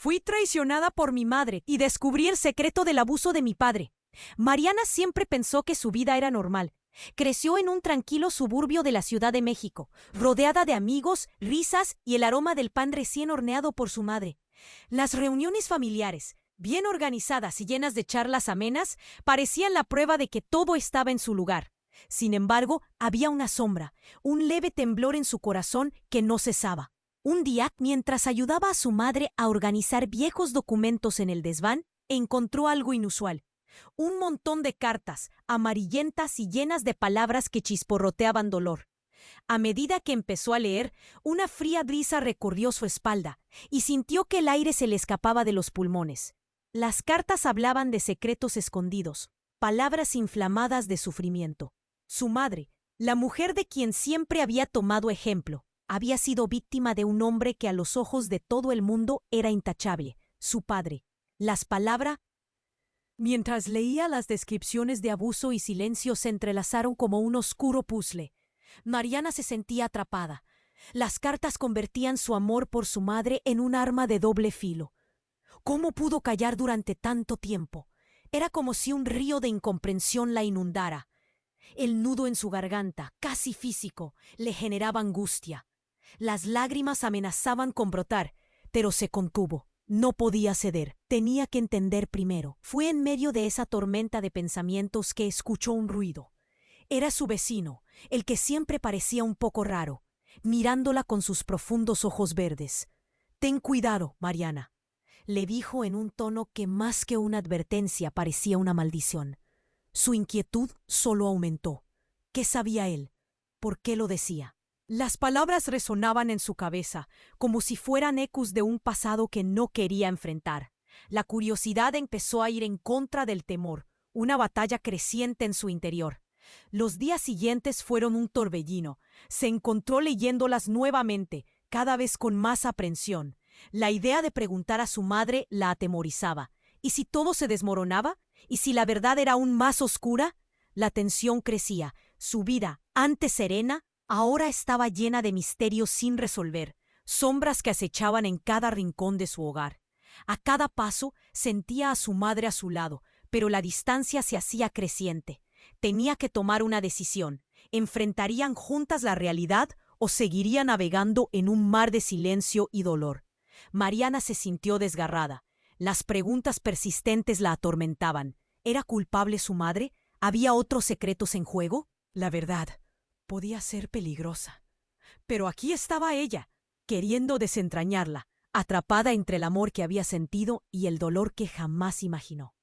Fui traicionada por mi madre y descubrí el secreto del abuso de mi padre. Mariana siempre pensó que su vida era normal. Creció en un tranquilo suburbio de la Ciudad de México, rodeada de amigos, risas y el aroma del pan recién horneado por su madre. Las reuniones familiares, bien organizadas y llenas de charlas amenas, parecían la prueba de que todo estaba en su lugar. Sin embargo, había una sombra, un leve temblor en su corazón que no cesaba. Un día, mientras ayudaba a su madre a organizar viejos documentos en el desván, encontró algo inusual. Un montón de cartas, amarillentas y llenas de palabras que chisporroteaban dolor. A medida que empezó a leer, una fría brisa recorrió su espalda y sintió que el aire se le escapaba de los pulmones. Las cartas hablaban de secretos escondidos, palabras inflamadas de sufrimiento. Su madre, la mujer de quien siempre había tomado ejemplo, había sido víctima de un hombre que a los ojos de todo el mundo era intachable, su padre. Las palabras. Mientras leía las descripciones de abuso y silencio se entrelazaron como un oscuro puzzle. Mariana se sentía atrapada. Las cartas convertían su amor por su madre en un arma de doble filo. ¿Cómo pudo callar durante tanto tiempo? Era como si un río de incomprensión la inundara. El nudo en su garganta, casi físico, le generaba angustia. Las lágrimas amenazaban con brotar, pero se contuvo. No podía ceder. Tenía que entender primero. Fue en medio de esa tormenta de pensamientos que escuchó un ruido. Era su vecino, el que siempre parecía un poco raro, mirándola con sus profundos ojos verdes. «Ten cuidado, Mariana», le dijo en un tono que más que una advertencia parecía una maldición. Su inquietud solo aumentó. ¿Qué sabía él? ¿Por qué lo decía? Las palabras resonaban en su cabeza, como si fueran ecos de un pasado que no quería enfrentar. La curiosidad empezó a ir en contra del temor, una batalla creciente en su interior. Los días siguientes fueron un torbellino. Se encontró leyéndolas nuevamente, cada vez con más aprensión. La idea de preguntar a su madre la atemorizaba. ¿Y si todo se desmoronaba? ¿Y si la verdad era aún más oscura? La tensión crecía. Su vida, antes serena, ahora estaba llena de misterios sin resolver, sombras que acechaban en cada rincón de su hogar. A cada paso sentía a su madre a su lado, pero la distancia se hacía creciente. Tenía que tomar una decisión. ¿Enfrentarían juntas la realidad o seguiría navegando en un mar de silencio y dolor? Mariana se sintió desgarrada. Las preguntas persistentes la atormentaban. ¿Era culpable su madre? ¿Había otros secretos en juego? La verdad podía ser peligrosa. Pero aquí estaba ella, queriendo desentrañarla, atrapada entre el amor que había sentido y el dolor que jamás imaginó.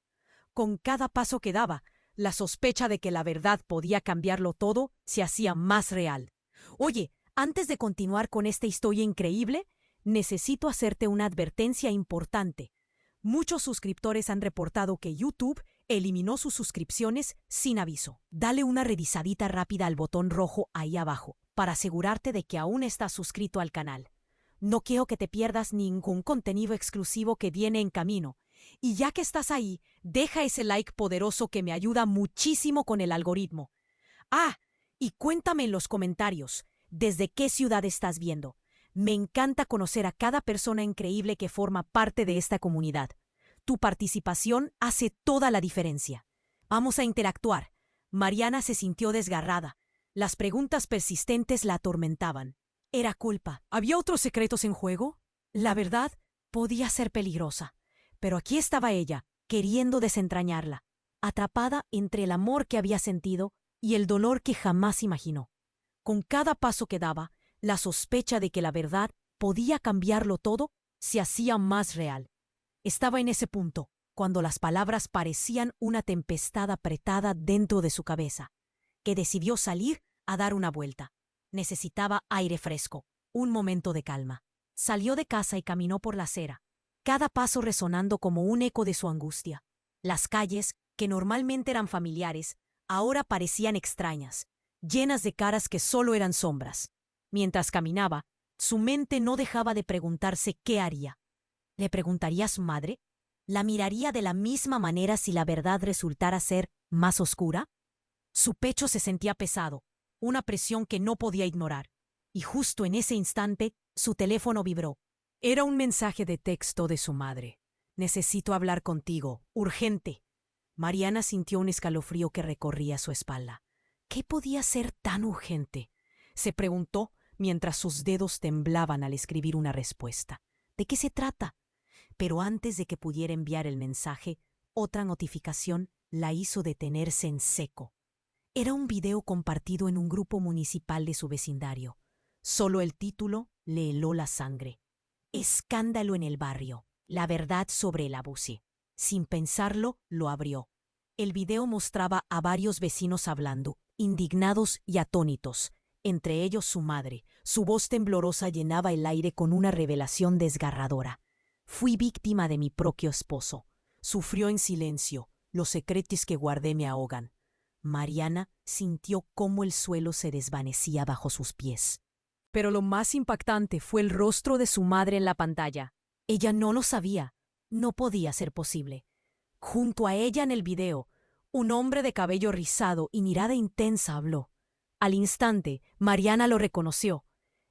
Con cada paso que daba, la sospecha de que la verdad podía cambiarlo todo se hacía más real. Oye, antes de continuar con esta historia increíble, necesito hacerte una advertencia importante. Muchos suscriptores han reportado que YouTube eliminó sus suscripciones sin aviso. Dale una revisadita rápida al botón rojo ahí abajo para asegurarte de que aún estás suscrito al canal. No quiero que te pierdas ningún contenido exclusivo que viene en camino. Y ya que estás ahí, deja ese like poderoso que me ayuda muchísimo con el algoritmo. Y cuéntame en los comentarios, ¿desde qué ciudad estás viendo? Me encanta conocer a cada persona increíble que forma parte de esta comunidad. Tu participación hace toda la diferencia. Vamos a interactuar. Mariana se sintió desgarrada. Las preguntas persistentes la atormentaban. ¿Era culpa? ¿Había otros secretos en juego? La verdad podía ser peligrosa. Pero aquí estaba ella, queriendo desentrañarla, atrapada entre el amor que había sentido y el dolor que jamás imaginó. Con cada paso que daba, la sospecha de que la verdad podía cambiarlo todo se hacía más real. Estaba en ese punto, cuando las palabras parecían una tempestad apretada dentro de su cabeza, que decidió salir a dar una vuelta. Necesitaba aire fresco, un momento de calma. Salió de casa y caminó por la acera, cada paso resonando como un eco de su angustia. Las calles, que normalmente eran familiares, ahora parecían extrañas, llenas de caras que solo eran sombras. Mientras caminaba, su mente no dejaba de preguntarse qué haría. ¿Le preguntaría a su madre? ¿La miraría de la misma manera si la verdad resultara ser más oscura? Su pecho se sentía pesado, una presión que no podía ignorar. Y justo en ese instante, su teléfono vibró. Era un mensaje de texto de su madre. Necesito hablar contigo, urgente. Mariana sintió un escalofrío que recorría su espalda. ¿Qué podía ser tan urgente? Se preguntó mientras sus dedos temblaban al escribir una respuesta. ¿De qué se trata? Pero antes de que pudiera enviar el mensaje, otra notificación la hizo detenerse en seco. Era un video compartido en un grupo municipal de su vecindario. Solo el título le heló la sangre. Escándalo en el barrio. La verdad sobre el abuso. Sin pensarlo, lo abrió. El video mostraba a varios vecinos hablando, indignados y atónitos, entre ellos su madre. Su voz temblorosa llenaba el aire con una revelación desgarradora. Fui víctima de mi propio esposo. Sufrió en silencio. Los secretos que guardé me ahogan. Mariana sintió cómo el suelo se desvanecía bajo sus pies. Pero lo más impactante fue el rostro de su madre en la pantalla. Ella no lo sabía. No podía ser posible. Junto a ella en el video, un hombre de cabello rizado y mirada intensa habló. Al instante, Mariana lo reconoció.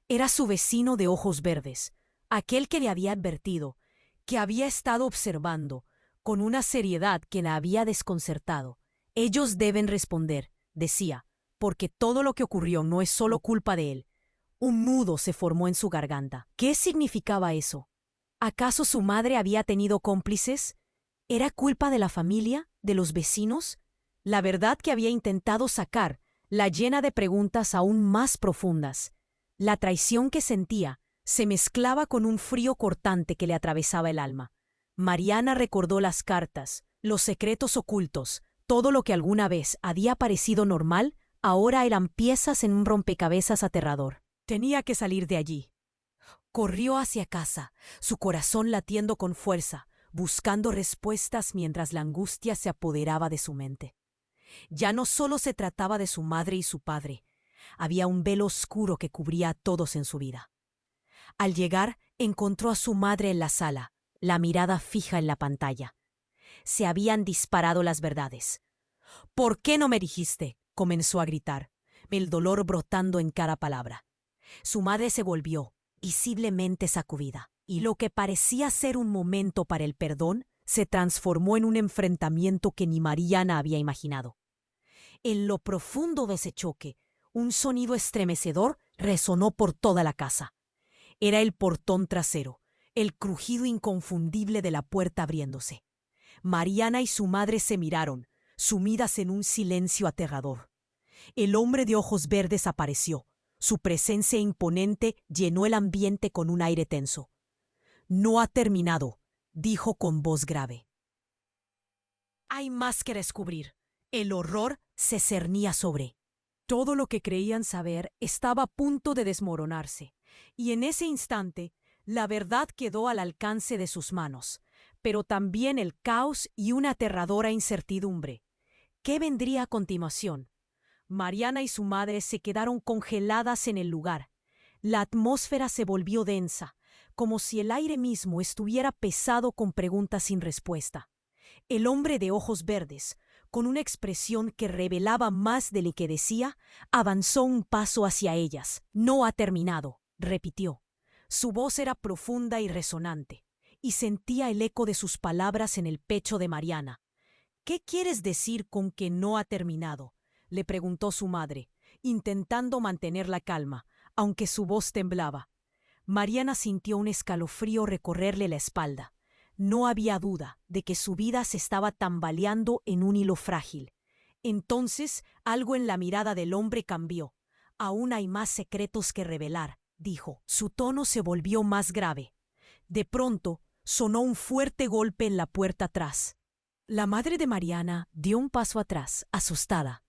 Era su vecino de ojos verdes, aquel que le había advertido, que había estado observando, con una seriedad que la había desconcertado. Ellos deben responder, decía, porque todo lo que ocurrió no es solo culpa de él. Un nudo se formó en su garganta. ¿Qué significaba eso? ¿Acaso su madre había tenido cómplices? ¿Era culpa de la familia, de los vecinos? La verdad que había intentado sacar la llena de preguntas aún más profundas. La traición que sentía se mezclaba con un frío cortante que le atravesaba el alma. Mariana recordó las cartas, los secretos ocultos, todo lo que alguna vez había parecido normal, ahora eran piezas en un rompecabezas aterrador. Tenía que salir de allí. Corrió hacia casa, su corazón latiendo con fuerza, buscando respuestas mientras la angustia se apoderaba de su mente. Ya no solo se trataba de su madre y su padre, había un velo oscuro que cubría a todos en su vida. Al llegar, encontró a su madre en la sala, la mirada fija en la pantalla. Se habían disparado las verdades. «¿Por qué no me dijiste?», comenzó a gritar, el dolor brotando en cada palabra. Su madre se volvió, visiblemente sacudida, y lo que parecía ser un momento para el perdón se transformó en un enfrentamiento que ni Mariana había imaginado. En lo profundo de ese choque, un sonido estremecedor resonó por toda la casa. Era el portón trasero, el crujido inconfundible de la puerta abriéndose. Mariana y su madre se miraron, sumidas en un silencio aterrador. El hombre de ojos verdes apareció. Su presencia imponente llenó el ambiente con un aire tenso. «No ha terminado», dijo con voz grave. «Hay más que descubrir». El horror se cernía sobre. Todo lo que creían saber estaba a punto de desmoronarse, y en ese instante la verdad quedó al alcance de sus manos, pero también el caos y una aterradora incertidumbre. ¿Qué vendría a continuación? Mariana y su madre se quedaron congeladas en el lugar. La atmósfera se volvió densa, como si el aire mismo estuviera pesado con preguntas sin respuesta. El hombre de ojos verdes, con una expresión que revelaba más de lo que decía, avanzó un paso hacia ellas. «No ha terminado», repitió. Su voz era profunda y resonante, y sentía el eco de sus palabras en el pecho de Mariana. «¿Qué quieres decir con que no ha terminado?», le preguntó su madre, intentando mantener la calma, aunque su voz temblaba. Mariana sintió un escalofrío recorrerle la espalda. No había duda de que su vida se estaba tambaleando en un hilo frágil. Entonces algo en la mirada del hombre cambió. «Aún hay más secretos que revelar», dijo. Su tono se volvió más grave. De pronto sonó un fuerte golpe en la puerta atrás. La madre de Mariana dio un paso atrás, asustada.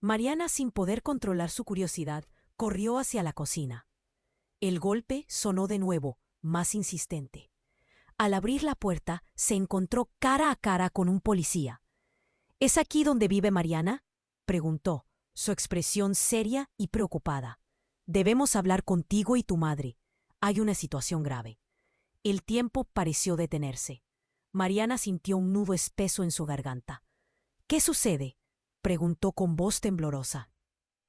Mariana, sin poder controlar su curiosidad, corrió hacia la cocina. El golpe sonó de nuevo, más insistente. Al abrir la puerta, se encontró cara a cara con un policía. «¿Es aquí donde vive Mariana?», preguntó, su expresión seria y preocupada. «Debemos hablar contigo y tu madre. Hay una situación grave». El tiempo pareció detenerse. Mariana sintió un nudo espeso en su garganta. «¿Qué sucede?», preguntó con voz temblorosa.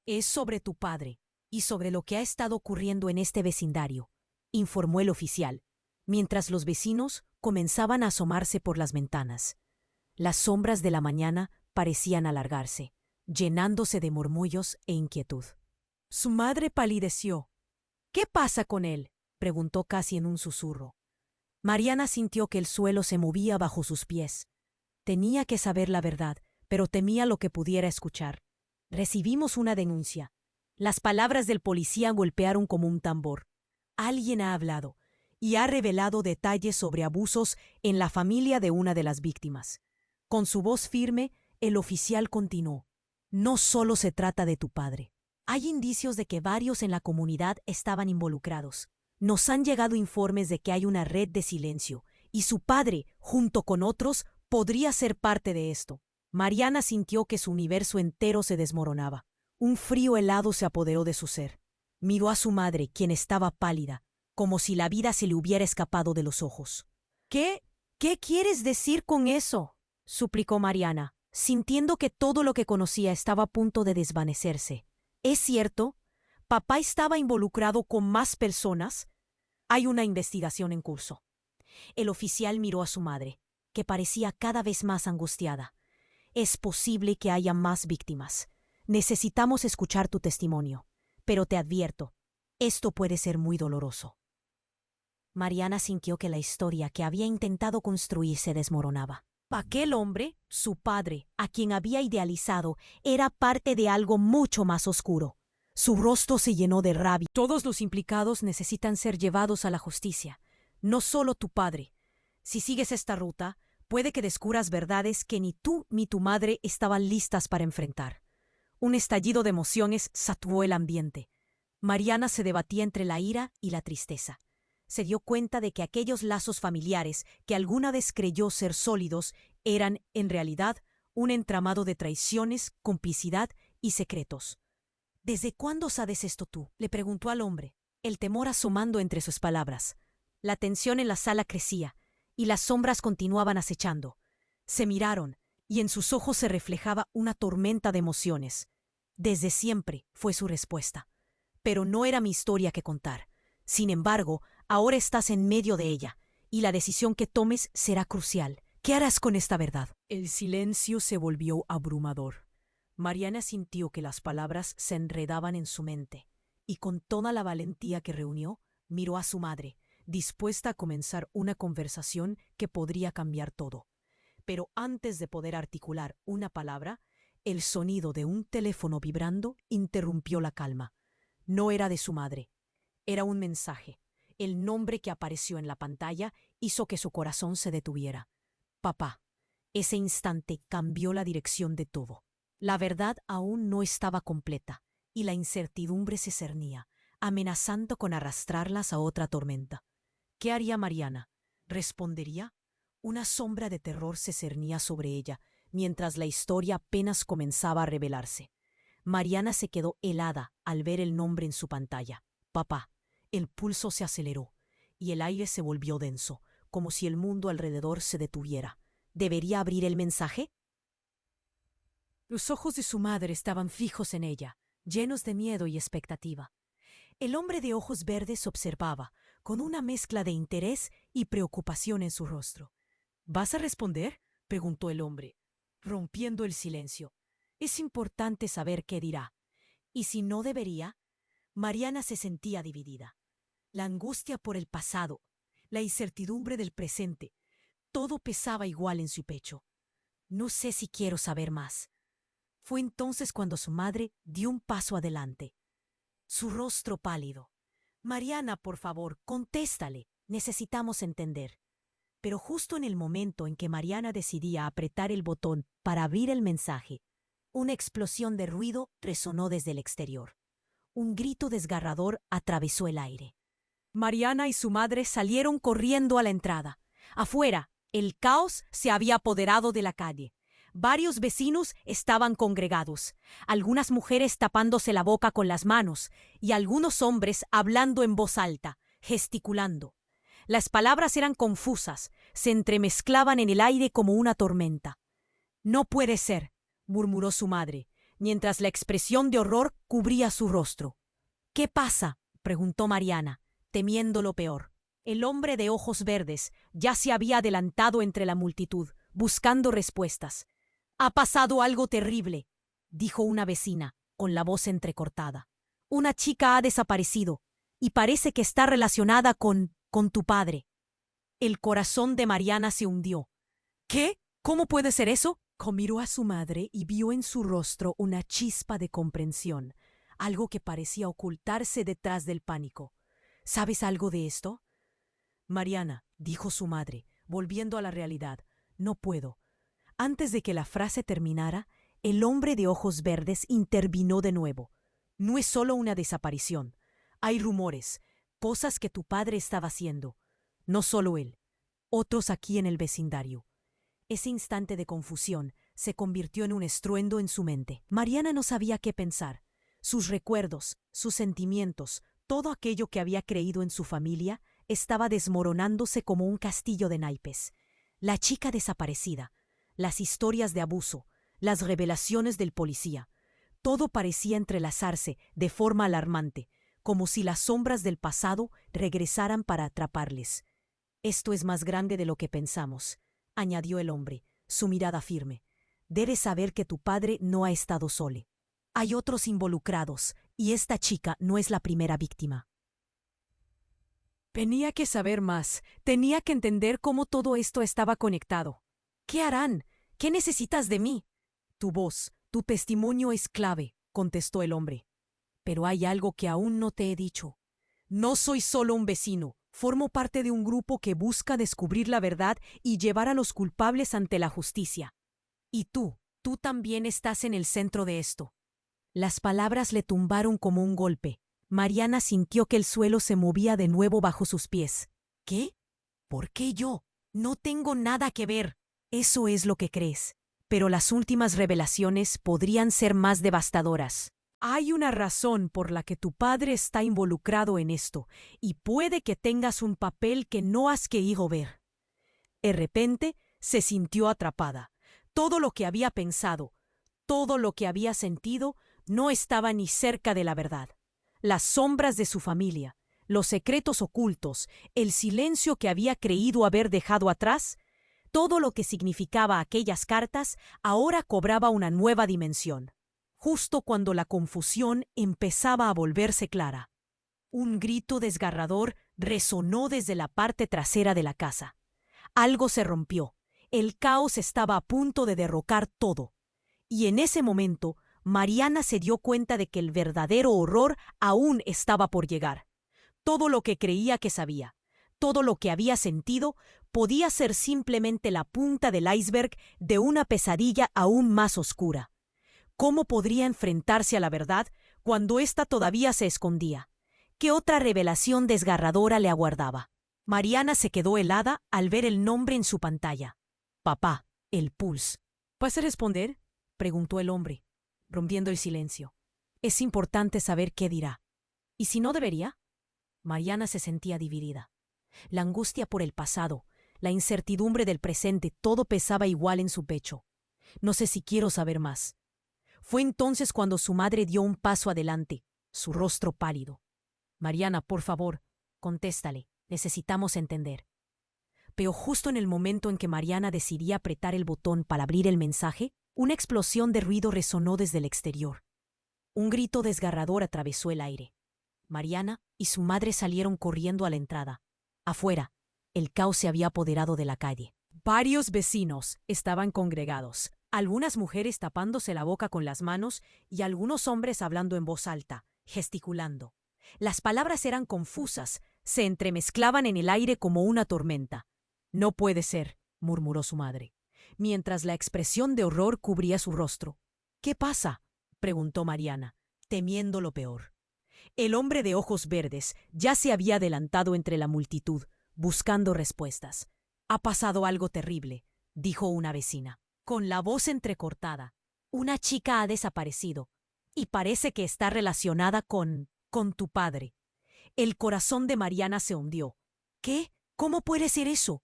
«Es sobre tu padre y sobre lo que ha estado ocurriendo en este vecindario», informó el oficial. mientras los vecinos comenzaban a asomarse por las ventanas. Las sombras de la mañana parecían alargarse, llenándose de murmullos e inquietud. Su madre palideció. «¿Qué pasa con él?», preguntó casi en un susurro. Mariana sintió que el suelo se movía bajo sus pies. Tenía que saber la verdad, pero temía lo que pudiera escuchar. «Recibimos una denuncia». Las palabras del policía golpearon como un tambor. Alguien ha hablado y ha revelado detalles sobre abusos en la familia de una de las víctimas. Con su voz firme, el oficial continuó. «No solo se trata de tu padre. Hay indicios de que varios en la comunidad estaban involucrados. Nos han llegado informes de que hay una red de silencio, y su padre, junto con otros, podría ser parte de esto». Mariana sintió que su universo entero se desmoronaba. Un frío helado se apoderó de su ser. Miró a su madre, quien estaba pálida, como si la vida se le hubiera escapado de los ojos. ¿Qué quieres decir con eso?», suplicó Mariana, sintiendo que todo lo que conocía estaba a punto de desvanecerse. «¿Es cierto? ¿Papá estaba involucrado con más personas?». «Hay una investigación en curso». El oficial miró a su madre, que parecía cada vez más angustiada. «Es posible que haya más víctimas. Necesitamos escuchar tu testimonio, pero te advierto, esto puede ser muy doloroso». Mariana sintió que la historia que había intentado construir se desmoronaba. Aquel hombre, su padre, a quien había idealizado, era parte de algo mucho más oscuro. Su rostro se llenó de rabia. «Todos los implicados necesitan ser llevados a la justicia, no solo tu padre. Si sigues esta ruta, puede que descubras verdades que ni tú ni tu madre estaban listas para enfrentar». Un estallido de emociones saturó el ambiente. Mariana se debatía entre la ira y la tristeza. Se dio cuenta de que aquellos lazos familiares que alguna vez creyó ser sólidos eran, en realidad, un entramado de traiciones, complicidad y secretos. «¿Desde cuándo sabes esto tú?», le preguntó al hombre, el temor asomando entre sus palabras. La tensión en la sala crecía, y las sombras continuaban acechando. Se miraron, y en sus ojos se reflejaba una tormenta de emociones. «Desde siempre», fue su respuesta. «Pero no era mi historia que contar. Sin embargo, ahora estás en medio de ella, y la decisión que tomes será crucial. ¿Qué harás con esta verdad?». El silencio se volvió abrumador. Mariana sintió que las palabras se enredaban en su mente, y con toda la valentía que reunió, miró a su madre, dispuesta a comenzar una conversación que podría cambiar todo. Pero antes de poder articular una palabra, el sonido de un teléfono vibrando interrumpió la calma. No era de su madre. Era un mensaje. El nombre que apareció en la pantalla hizo que su corazón se detuviera. «Papá». Ese instante cambió la dirección de todo. La verdad aún no estaba completa, y la incertidumbre se cernía, amenazando con arrastrarlas a otra tormenta. ¿Qué haría Mariana? ¿Respondería? Una sombra de terror se cernía sobre ella, mientras la historia apenas comenzaba a revelarse. Mariana se quedó helada al ver el nombre en su pantalla. «Papá». El pulso se aceleró, y el aire se volvió denso, como si el mundo alrededor se detuviera. ¿Debería abrir el mensaje? Los ojos de su madre estaban fijos en ella, llenos de miedo y expectativa. El hombre de ojos verdes observaba, con una mezcla de interés y preocupación en su rostro. «¿Vas a responder?», preguntó el hombre, rompiendo el silencio. «Es importante saber qué dirá». ¿Y si no debería? Mariana se sentía dividida. La angustia por el pasado, la incertidumbre del presente, todo pesaba igual en su pecho. «No sé si quiero saber más». Fue entonces cuando su madre dio un paso adelante. Su rostro pálido. «Mariana, por favor, contéstale. Necesitamos entender». Pero justo en el momento en que Mariana decidía apretar el botón para abrir el mensaje, una explosión de ruido resonó desde el exterior. Un grito desgarrador atravesó el aire. Mariana y su madre salieron corriendo a la entrada. Afuera, el caos se había apoderado de la calle. Varios vecinos estaban congregados, algunas mujeres tapándose la boca con las manos y algunos hombres hablando en voz alta, gesticulando. Las palabras eran confusas, se entremezclaban en el aire como una tormenta. «No puede ser», murmuró su madre, mientras la expresión de horror cubría su rostro. «¿Qué pasa?», preguntó Mariana, temiendo lo peor. El hombre de ojos verdes ya se había adelantado entre la multitud, buscando respuestas. «Ha pasado algo terrible», dijo una vecina, con la voz entrecortada. «Una chica ha desaparecido, y parece que está relacionada con tu padre». El corazón de Mariana se hundió. «¿Qué? ¿Cómo puede ser eso?». Miró a su madre y vio en su rostro una chispa de comprensión, algo que parecía ocultarse detrás del pánico. «¿Sabes algo de esto?». «Mariana», dijo su madre, volviendo a la realidad, «no puedo». Antes de que la frase terminara, el hombre de ojos verdes intervino de nuevo. «No es solo una desaparición. Hay rumores, cosas que tu padre estaba haciendo. No solo él, otros aquí en el vecindario». Ese instante de confusión se convirtió en un estruendo en su mente. Mariana no sabía qué pensar. Sus recuerdos, sus sentimientos, todo aquello que había creído en su familia, estaba desmoronándose como un castillo de naipes. La chica desaparecida, las historias de abuso, las revelaciones del policía. Todo parecía entrelazarse de forma alarmante, como si las sombras del pasado regresaran para atraparles. «Esto es más grande de lo que pensamos», añadió el hombre, su mirada firme. «Debes saber que tu padre no ha estado solo. Hay otros involucrados, y esta chica no es la primera víctima». Tenía que saber más, tenía que entender cómo todo esto estaba conectado. «¿Qué harán? ¿Qué necesitas de mí?». «Tu voz, tu testimonio es clave», contestó el hombre. «Pero hay algo que aún no te he dicho. No soy solo un vecino. Formo parte de un grupo que busca descubrir la verdad y llevar a los culpables ante la justicia. Y tú también estás en el centro de esto». Las palabras le tumbaron como un golpe. Mariana sintió que el suelo se movía de nuevo bajo sus pies. «¿Qué? ¿Por qué yo? No tengo nada que ver». «Eso es lo que crees. Pero las últimas revelaciones podrían ser más devastadoras. Hay una razón por la que tu padre está involucrado en esto, y puede que tengas un papel que no has querido ver». De repente se sintió atrapada. Todo lo que había pensado, todo lo que había sentido, no estaba ni cerca de la verdad. Las sombras de su familia, los secretos ocultos, el silencio que había creído haber dejado atrás, todo lo que significaba aquellas cartas ahora cobraba una nueva dimensión. Justo cuando la confusión empezaba a volverse clara, un grito desgarrador resonó desde la parte trasera de la casa. Algo se rompió. El caos estaba a punto de derrocar todo. Y en ese momento, Mariana se dio cuenta de que el verdadero horror aún estaba por llegar. Todo lo que creía que sabía, todo lo que había sentido, podía ser simplemente la punta del iceberg de una pesadilla aún más oscura. ¿Cómo podría enfrentarse a la verdad cuando ésta todavía se escondía? ¿Qué otra revelación desgarradora le aguardaba? Mariana se quedó helada al ver el nombre en su pantalla. «Papá, el Pulse». «¿Vas a responder?», preguntó el hombre, rompiendo el silencio. «Es importante saber qué dirá». «¿Y si no debería?». Mariana se sentía dividida. La angustia por el pasado, la incertidumbre del presente, todo pesaba igual en su pecho. «No sé si quiero saber más». Fue entonces cuando su madre dio un paso adelante, su rostro pálido. «Mariana, por favor, contéstale. Necesitamos entender». Pero justo en el momento en que Mariana decidía apretar el botón para abrir el mensaje, una explosión de ruido resonó desde el exterior. Un grito desgarrador atravesó el aire. Mariana y su madre salieron corriendo a la entrada. Afuera, el caos se había apoderado de la calle. Varios vecinos estaban congregados, algunas mujeres tapándose la boca con las manos y algunos hombres hablando en voz alta, gesticulando. Las palabras eran confusas, se entremezclaban en el aire como una tormenta. «No puede ser», murmuró su madre, mientras la expresión de horror cubría su rostro. «¿Qué pasa?», preguntó Mariana, temiendo lo peor. El hombre de ojos verdes ya se había adelantado entre la multitud, buscando respuestas. «Ha pasado algo terrible», dijo una vecina, con la voz entrecortada. «Una chica ha desaparecido, y parece que está relacionada con tu padre». El corazón de Mariana se hundió. «¿Qué? ¿Cómo puede ser eso?».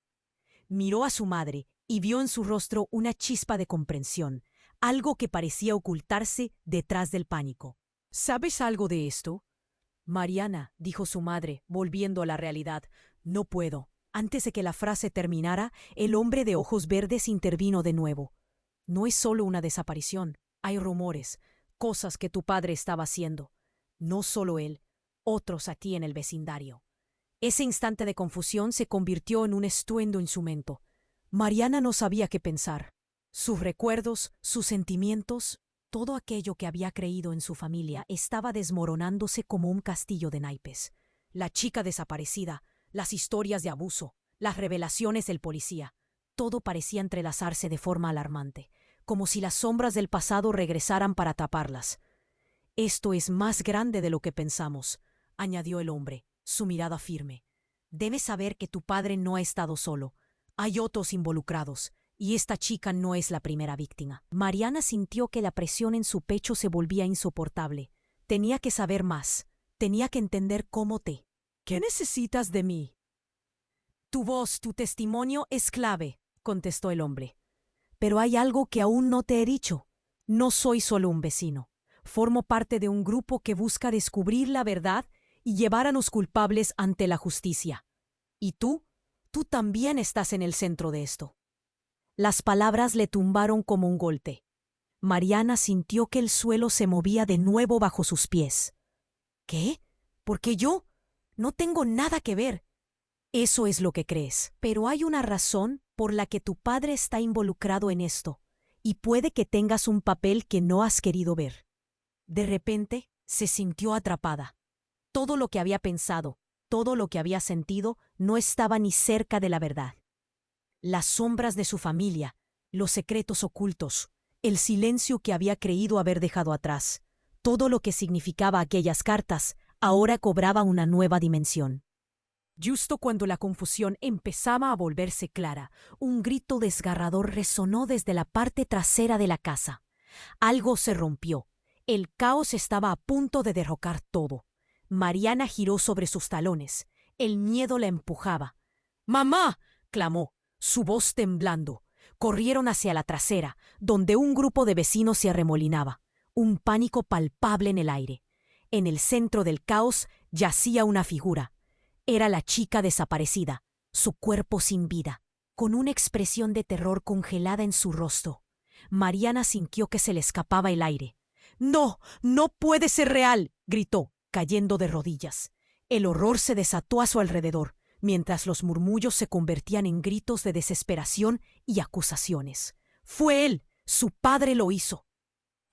Miró a su madre y vio en su rostro una chispa de comprensión, algo que parecía ocultarse detrás del pánico. «¿Sabes algo de esto?». «Mariana», dijo su madre, volviendo a la realidad, No puedo. Antes de que la frase terminara, el hombre de ojos verdes intervino de nuevo. No es solo una desaparición. Hay rumores, cosas que tu padre estaba haciendo. No solo él, otros aquí en el vecindario. Ese instante de confusión se convirtió en un estruendo en su mente. Mariana no sabía qué pensar. Sus recuerdos, sus sentimientos, todo aquello que había creído en su familia estaba desmoronándose como un castillo de naipes. La chica desaparecida, las historias de abuso, las revelaciones del policía, todo parecía entrelazarse de forma alarmante, como si las sombras del pasado regresaran para taparlas. Esto es más grande de lo que pensamos, añadió el hombre, su mirada firme. Debes saber que tu padre no ha estado solo. Hay otros involucrados, y esta chica no es la primera víctima. Mariana sintió que la presión en su pecho se volvía insoportable. Tenía que saber más. Tenía que entender cómo te... ¿Qué necesitas de mí? Tu voz, tu testimonio es clave, contestó el hombre. Pero hay algo que aún no te he dicho. No soy solo un vecino. Formo parte de un grupo que busca descubrir la verdad y llevar a los culpables ante la justicia. ¿Y tú? Tú también estás en el centro de esto. Las palabras le tumbaron como un golpe. Mariana sintió que el suelo se movía de nuevo bajo sus pies. ¿Qué? ¿Por qué yo? No tengo nada que ver. Eso es lo que crees, pero hay una razón por la que tu padre está involucrado en esto, y puede que tengas un papel que no has querido ver. De repente, se sintió atrapada. Todo lo que había pensado, todo lo que había sentido, no estaba ni cerca de la verdad. Las sombras de su familia, los secretos ocultos, el silencio que había creído haber dejado atrás, todo lo que significaba aquellas cartas, ahora cobraba una nueva dimensión. Justo cuando la confusión empezaba a volverse clara, un grito desgarrador resonó desde la parte trasera de la casa. Algo se rompió. El caos estaba a punto de derrocar todo. Mariana giró sobre sus talones. El miedo la empujaba. ¡Mamá!, clamó, su voz temblando. Corrieron hacia la trasera, donde un grupo de vecinos se arremolinaba. Un pánico palpable en el aire. En el centro del caos yacía una figura. Era la chica desaparecida, su cuerpo sin vida, con una expresión de terror congelada en su rostro. Mariana sintió que se le escapaba el aire. ¡No! ¡No puede ser real!, gritó, cayendo de rodillas. El horror se desató a su alrededor, mientras los murmullos se convertían en gritos de desesperación y acusaciones. ¡Fue él! ¡Su padre lo hizo!,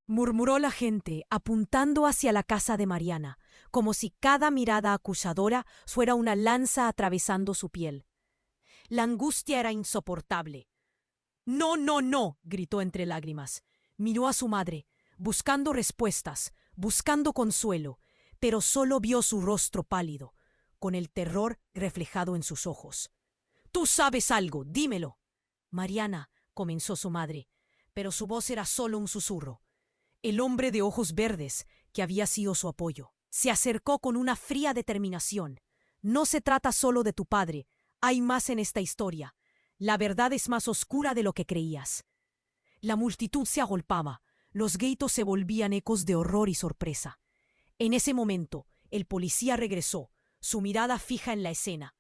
murmuró la gente, apuntando hacia la casa de Mariana, como si cada mirada acusadora fuera una lanza atravesando su piel. La angustia era insoportable. «No, no, no», gritó entre lágrimas. Miró a su madre, buscando respuestas, buscando consuelo, pero solo vio su rostro pálido, con el terror reflejado en sus ojos. «Tú sabes algo, dímelo». «Mariana», comenzó su madre, pero su voz era solo un susurro. El hombre de ojos verdes, que había sido su apoyo, se acercó con una fría determinación. «No se trata solo de tu padre. Hay más en esta historia. La verdad es más oscura de lo que creías». La multitud se agolpaba. Los gritos se volvían ecos de horror y sorpresa. En ese momento, el policía regresó, su mirada fija en la escena.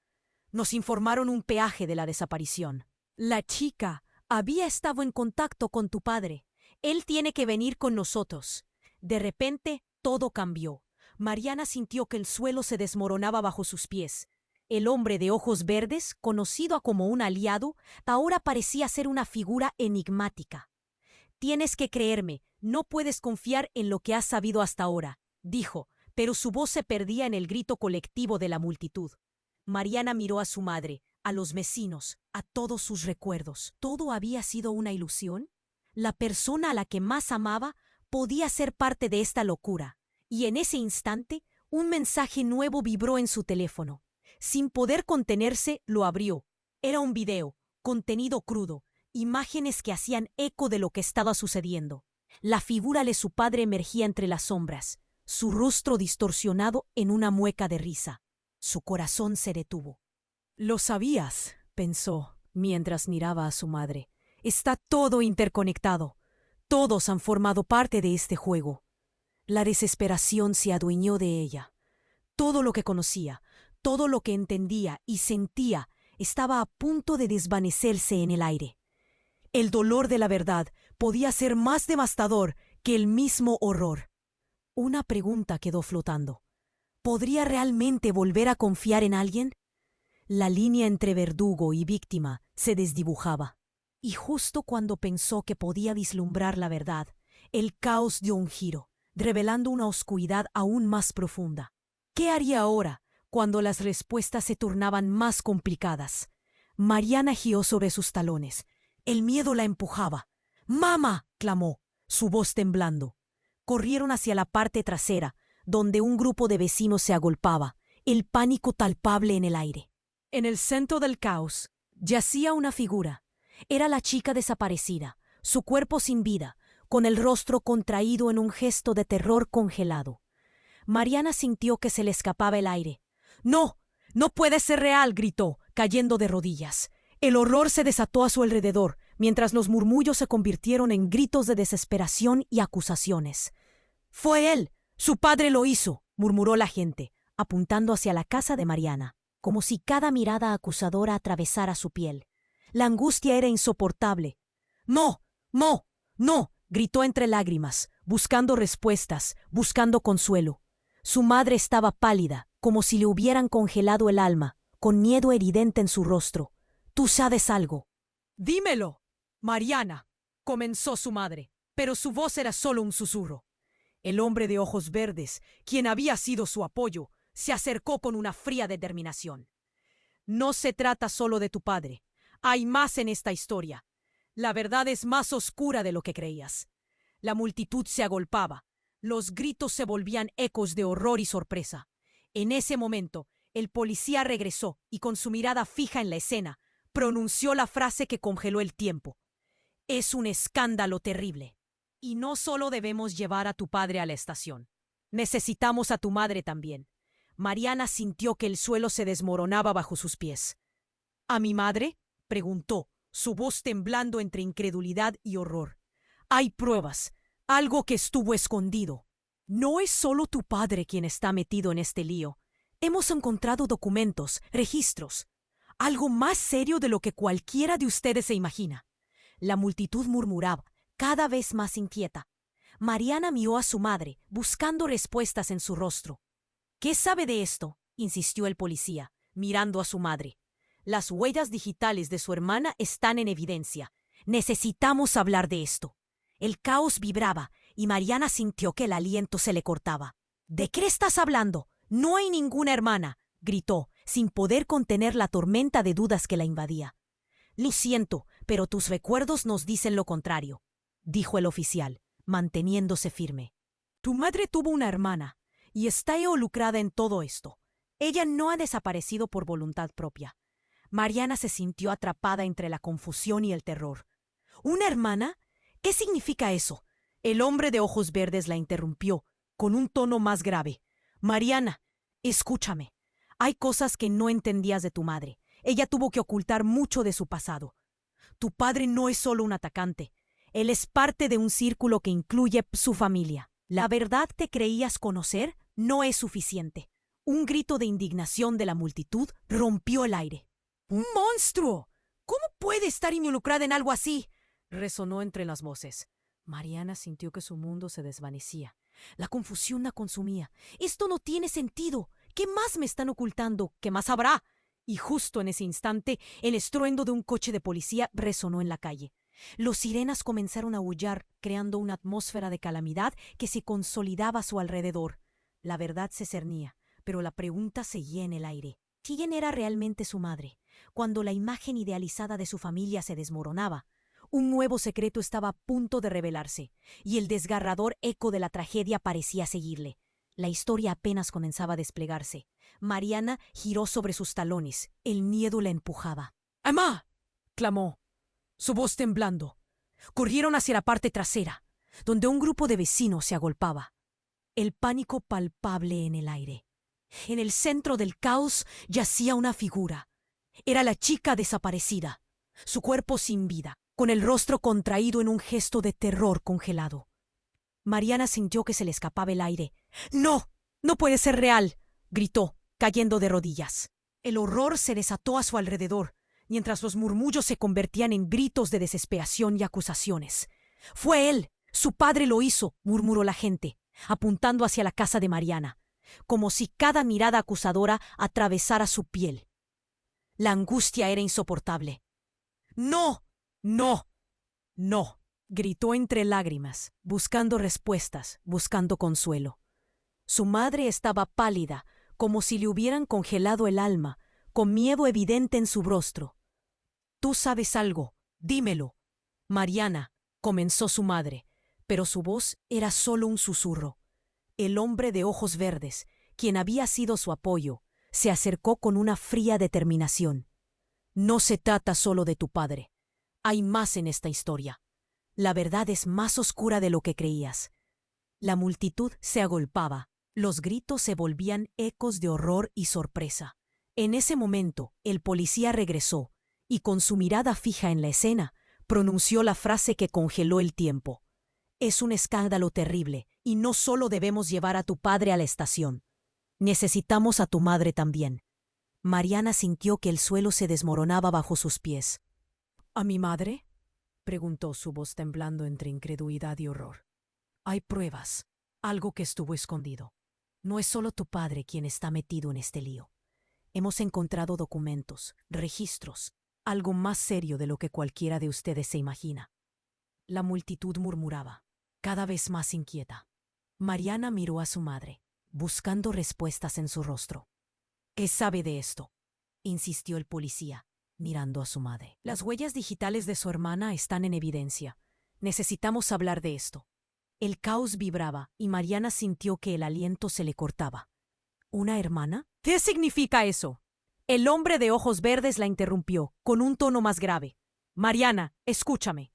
«Nos informaron un peaje de la desaparición. La chica había estado en contacto con tu padre. Él tiene que venir con nosotros». De repente, todo cambió. Mariana sintió que el suelo se desmoronaba bajo sus pies. El hombre de ojos verdes, conocido como un aliado, ahora parecía ser una figura enigmática. «Tienes que creerme, no puedes confiar en lo que has sabido hasta ahora», dijo, pero su voz se perdía en el grito colectivo de la multitud. Mariana miró a su madre, a los vecinos, a todos sus recuerdos. ¿Todo había sido una ilusión? La persona a la que más amaba podía ser parte de esta locura. Y en ese instante, un mensaje nuevo vibró en su teléfono. Sin poder contenerse, lo abrió. Era un video, contenido crudo, imágenes que hacían eco de lo que estaba sucediendo. La figura de su padre emergía entre las sombras, su rostro distorsionado en una mueca de risa. Su corazón se detuvo. «Lo sabías», pensó, mientras miraba a su madre. «Está todo interconectado. Todos han formado parte de este juego». La desesperación se adueñó de ella. Todo lo que conocía, Todo lo que entendía y sentía estaba a punto de desvanecerse en el aire. El dolor de la verdad podía ser más devastador que el mismo horror. Una pregunta quedó flotando. ¿Podría realmente volver a confiar en alguien? La línea entre verdugo y víctima se desdibujaba. Y justo cuando pensó que podía vislumbrar la verdad, el caos dio un giro, revelando una oscuridad aún más profunda. ¿Qué haría ahora, cuando las respuestas se tornaban más complicadas? Mariana gió sobre sus talones. El miedo la empujaba. «¡Mamá!», clamó, su voz temblando. Corrieron hacia la parte trasera, donde un grupo de vecinos se agolpaba, el pánico palpable en el aire. En el centro del caos yacía una figura. Era la chica desaparecida, su cuerpo sin vida, con el rostro contraído en un gesto de terror congelado. Mariana sintió que se le escapaba el aire. «¡No! ¡No puede ser real!», gritó, cayendo de rodillas. El horror se desató a su alrededor, mientras los murmullos se convirtieron en gritos de desesperación y acusaciones. «¡Fue él! ¡Su padre lo hizo!», murmuró la gente, apuntando hacia la casa de Mariana, como si cada mirada acusadora atravesara su piel. La angustia era insoportable. «¡No! ¡No! ¡No!», gritó entre lágrimas, buscando respuestas, buscando consuelo. Su madre estaba pálida, como si le hubieran congelado el alma, con miedo evidente en su rostro. «¿Tú sabes algo?». «Dímelo, Mariana», comenzó su madre, pero su voz era solo un susurro. El hombre de ojos verdes, quien había sido su apoyo, se acercó con una fría determinación. «No se trata solo de tu padre. Hay más en esta historia. La verdad es más oscura de lo que creías». La multitud se agolpaba. Los gritos se volvían ecos de horror y sorpresa. En ese momento, el policía regresó y, con su mirada fija en la escena, pronunció la frase que congeló el tiempo. «Es un escándalo terrible. Y no solo debemos llevar a tu padre a la estación. Necesitamos a tu madre también». Mariana sintió que el suelo se desmoronaba bajo sus pies. «¿A mi madre?», preguntó, su voz temblando entre incredulidad y horror. «Hay pruebas, algo que estuvo escondido. No es solo tu padre quien está metido en este lío. Hemos encontrado documentos, registros. Algo más serio de lo que cualquiera de ustedes se imagina». La multitud murmuraba, cada vez más inquieta. Mariana miró a su madre, buscando respuestas en su rostro. «¿Qué sabe de esto?», insistió el policía, mirando a su madre. «Las huellas digitales de su hermana están en evidencia. Necesitamos hablar de esto». El caos vibraba y Mariana sintió que el aliento se le cortaba. «¿De qué estás hablando? No hay ninguna hermana», gritó, sin poder contener la tormenta de dudas que la invadía. «Lo siento, pero tus recuerdos nos dicen lo contrario», dijo el oficial, manteniéndose firme. «Tu madre tuvo una hermana y está involucrada en todo esto. Ella no ha desaparecido por voluntad propia». Mariana se sintió atrapada entre la confusión y el terror. «¿Una hermana? ¿Qué significa eso?». El hombre de ojos verdes la interrumpió, con un tono más grave. «Mariana, escúchame. Hay cosas que no entendías de tu madre. Ella tuvo que ocultar mucho de su pasado. Tu padre no es solo un atacante. Él es parte de un círculo que incluye su familia. La verdad que creías conocer no es suficiente». Un grito de indignación de la multitud rompió el aire. «¡Un monstruo! ¿Cómo puede estar involucrada en algo así?», resonó entre las voces. Mariana sintió que su mundo se desvanecía. La confusión la consumía. «Esto no tiene sentido. ¿Qué más me están ocultando? ¿Qué más habrá?». Y justo en ese instante, el estruendo de un coche de policía resonó en la calle. Los sirenas comenzaron a aullar, creando una atmósfera de calamidad que se consolidaba a su alrededor. La verdad se cernía, pero la pregunta seguía en el aire. ¿Quién era realmente su madre? Cuando la imagen idealizada de su familia se desmoronaba, un nuevo secreto estaba a punto de revelarse, y el desgarrador eco de la tragedia parecía seguirle. La historia apenas comenzaba a desplegarse. Mariana giró sobre sus talones. El miedo la empujaba. «¡Amá!», clamó, su voz temblando. Corrieron hacia la parte trasera, donde un grupo de vecinos se agolpaba. El pánico palpable en el aire. En el centro del caos yacía una figura. Era la chica desaparecida, su cuerpo sin vida, con el rostro contraído en un gesto de terror congelado. Mariana sintió que se le escapaba el aire. «¡No! ¡No puede ser real!», gritó, cayendo de rodillas. El horror se desató a su alrededor, mientras los murmullos se convertían en gritos de desesperación y acusaciones. «Fue él. Su padre lo hizo», murmuró la gente, apuntando hacia la casa de Mariana, como si cada mirada acusadora atravesara su piel. La angustia era insoportable. «¡No! ¡No! ¡No!», gritó entre lágrimas, buscando respuestas, buscando consuelo. Su madre estaba pálida, como si le hubieran congelado el alma, con miedo evidente en su rostro. «Tú sabes algo, dímelo». «Mariana», comenzó su madre, pero su voz era solo un susurro. El hombre de ojos verdes, quien había sido su apoyo, se acercó con una fría determinación. «No se trata solo de tu padre. Hay más en esta historia. La verdad es más oscura de lo que creías». La multitud se agolpaba. Los gritos se volvían ecos de horror y sorpresa. En ese momento, el policía regresó y, con su mirada fija en la escena, pronunció la frase que congeló el tiempo. «Es un escándalo terrible, y no solo debemos llevar a tu padre a la estación. Necesitamos a tu madre también». Mariana sintió que el suelo se desmoronaba bajo sus pies. «¿A mi madre?», preguntó, su voz temblando entre incredulidad y horror. «Hay pruebas, algo que estuvo escondido. No es solo tu padre quien está metido en este lío. Hemos encontrado documentos, registros, algo más serio de lo que cualquiera de ustedes se imagina». La multitud murmuraba, cada vez más inquieta. Mariana miró a su madre, buscando respuestas en su rostro. «¿Qué sabe de esto?», insistió el policía, mirando a su madre. «Las huellas digitales de su hermana están en evidencia. Necesitamos hablar de esto». El caos vibraba y Mariana sintió que el aliento se le cortaba. ¿Una hermana? «¿Qué significa eso?». El hombre de ojos verdes la interrumpió, con un tono más grave. «Mariana, escúchame.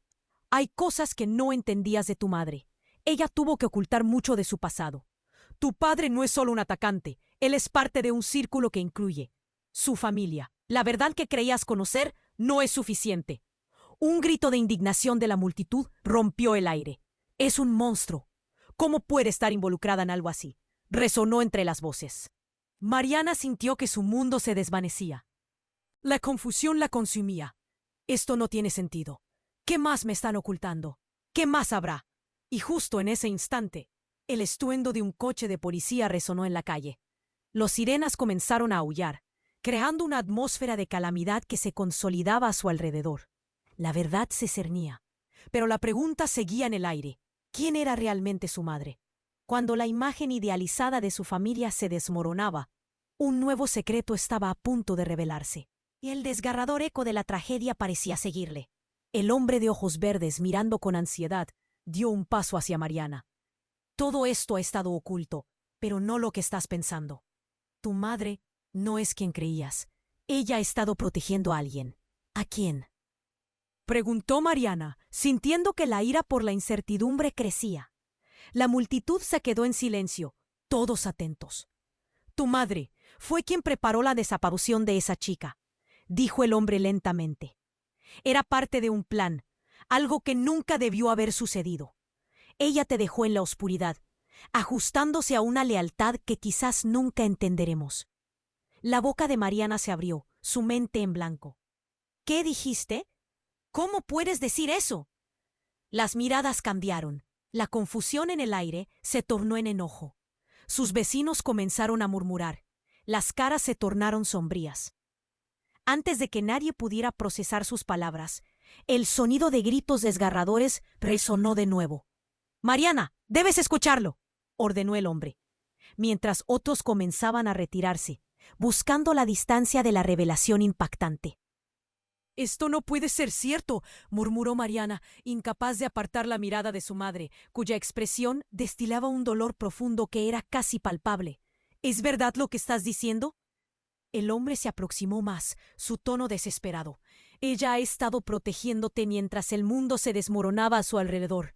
Hay cosas que no entendías de tu madre. Ella tuvo que ocultar mucho de su pasado. Tu padre no es solo un atacante, él es parte de un círculo que incluye su familia. La verdad que creías conocer no es suficiente». Un grito de indignación de la multitud rompió el aire. «Es un monstruo. ¿Cómo puede estar involucrada en algo así?», resonó entre las voces. Mariana sintió que su mundo se desvanecía. La confusión la consumía. «Esto no tiene sentido. ¿Qué más me están ocultando? ¿Qué más habrá?». Y justo en ese instante, el estruendo de un coche de policía resonó en la calle. Los sirenas comenzaron a aullar, creando una atmósfera de calamidad que se consolidaba a su alrededor. La verdad se cernía, pero la pregunta seguía en el aire. ¿Quién era realmente su madre? Cuando la imagen idealizada de su familia se desmoronaba, un nuevo secreto estaba a punto de revelarse, y el desgarrador eco de la tragedia parecía seguirle. El hombre de ojos verdes, mirando con ansiedad, dio un paso hacia Mariana. «Todo esto ha estado oculto, pero no lo que estás pensando. Tu madre no es quien creías. Ella ha estado protegiendo a alguien». «¿A quién?», preguntó Mariana, sintiendo que la ira por la incertidumbre crecía. La multitud se quedó en silencio, todos atentos. «Tu madre fue quien preparó la desaparición de esa chica», dijo el hombre lentamente. «Era parte de un plan, algo que nunca debió haber sucedido. Ella te dejó en la oscuridad, ajustándose a una lealtad que quizás nunca entenderemos». La boca de Mariana se abrió, su mente en blanco. «¿Qué dijiste? ¿Cómo puedes decir eso?». Las miradas cambiaron. La confusión en el aire se tornó en enojo. Sus vecinos comenzaron a murmurar. Las caras se tornaron sombrías. Antes de que nadie pudiera procesar sus palabras, el sonido de gritos desgarradores resonó de nuevo. «Mariana, debes escucharlo», ordenó el hombre, mientras otros comenzaban a retirarse, buscando la distancia de la revelación impactante. «Esto no puede ser cierto», murmuró Mariana, incapaz de apartar la mirada de su madre, cuya expresión destilaba un dolor profundo que era casi palpable. «¿Es verdad lo que estás diciendo?». El hombre se aproximó más, su tono desesperado. «Ella ha estado protegiéndote mientras el mundo se desmoronaba a su alrededor.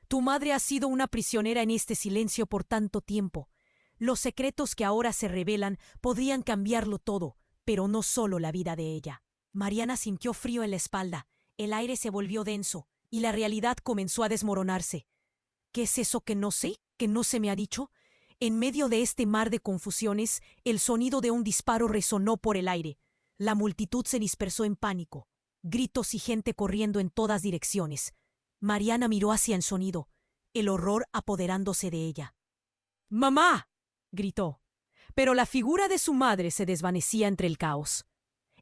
Tu madre ha sido una prisionera en este silencio por tanto tiempo. Los secretos que ahora se revelan podrían cambiarlo todo, pero no solo la vida de ella». Mariana sintió frío en la espalda, el aire se volvió denso y la realidad comenzó a desmoronarse. «¿Qué es eso que no sé? ¿Que no se me ha dicho? En medio de este mar de confusiones, el sonido de un disparo resonó por el aire. La multitud se dispersó en pánico. Gritos y gente corriendo en todas direcciones. Mariana miró hacia el sonido, el horror apoderándose de ella. ¡Mamá!, gritó. Pero la figura de su madre se desvanecía entre el caos.